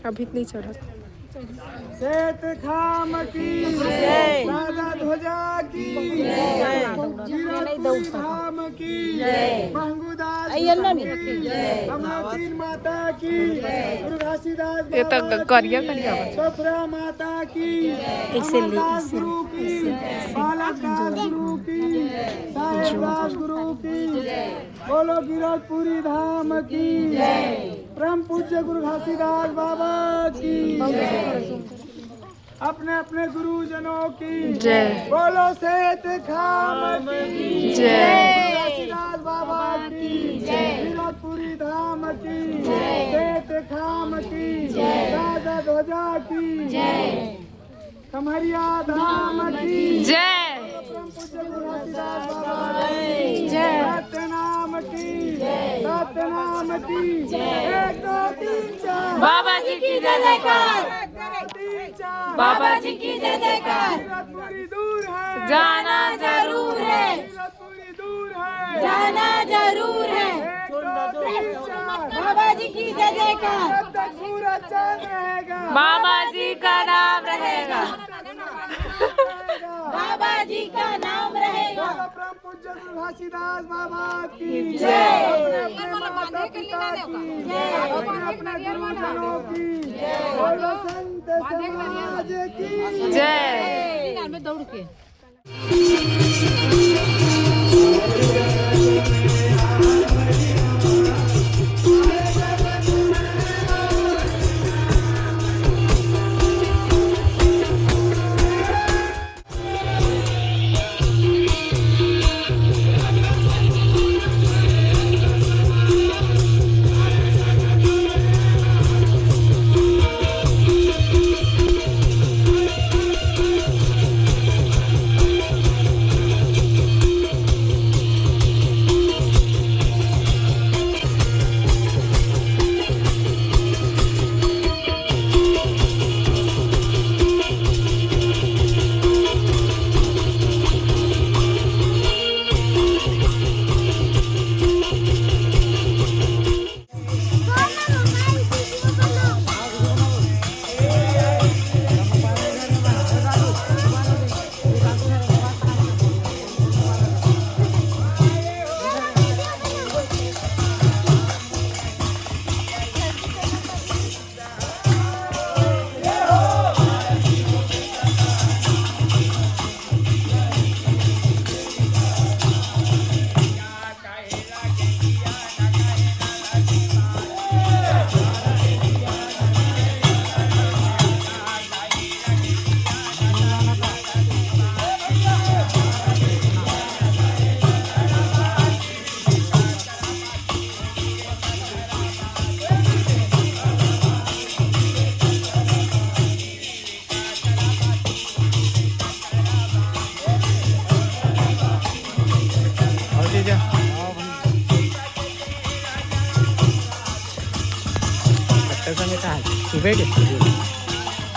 अभी नहीं चढ़ा। श्वेत खाम की जय, सादा ध्वजा की जय, वीरपुरी धाम की जय, महंगूदास की जय, अमरतीन माता की, गुरु घासीदास ये तो करिया करिया सफरा माता की, अमरदास गुरु की, बालकदास गुरु की, साहेबदास गुरु की, बोलो गिरधपुरी धाम की जय, परम पूज्य गुरु घासीदास बाबा की, अपने अपने गुरुजनों की जय, बोलो श्वेत खाम की जय, घासीदास बाबा की जय, गिरधपुरी धाम की जय, श्वेत खाम की जय, सादा ध्वजा की जय, कमरिया धाम की जय, परम पूज्य गुरु घासीदास बाबा की जय, सत्यनाम की जय, सत्यनाम की जय, 1 2 3 4 बाबा जी की जय जयकार, बाबा जी की जय जयकार। गिरधपुरी दूर है, जाना जरूर है, गिरधपुरी दूर है, जाना जरूर है। 1 2 3 4 बाबा जी की जय जयकार, जब तक सूरज चांद रहेगा, बाबा जी का नाम रहेगा, बाबा जी का नाम रहेगा। परम पूज्य गुरु घासीदास बाबा की जय, अपने माता पिता की जय, अपने गुरुजनों की जय, बोलो संत समाज की जय। में दौड़ के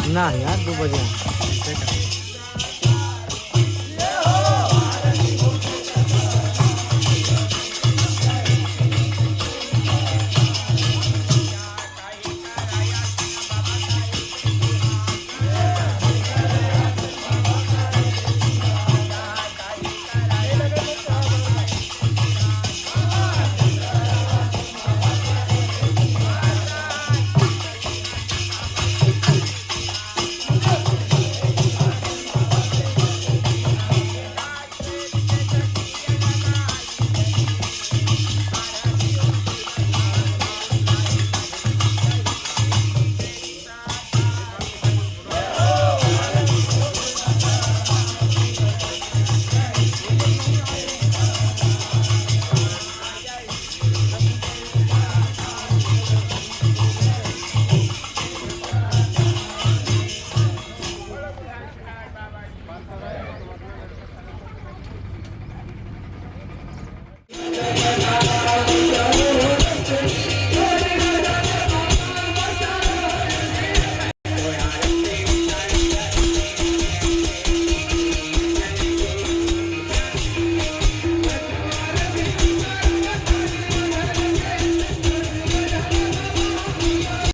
ना यार 2 बजे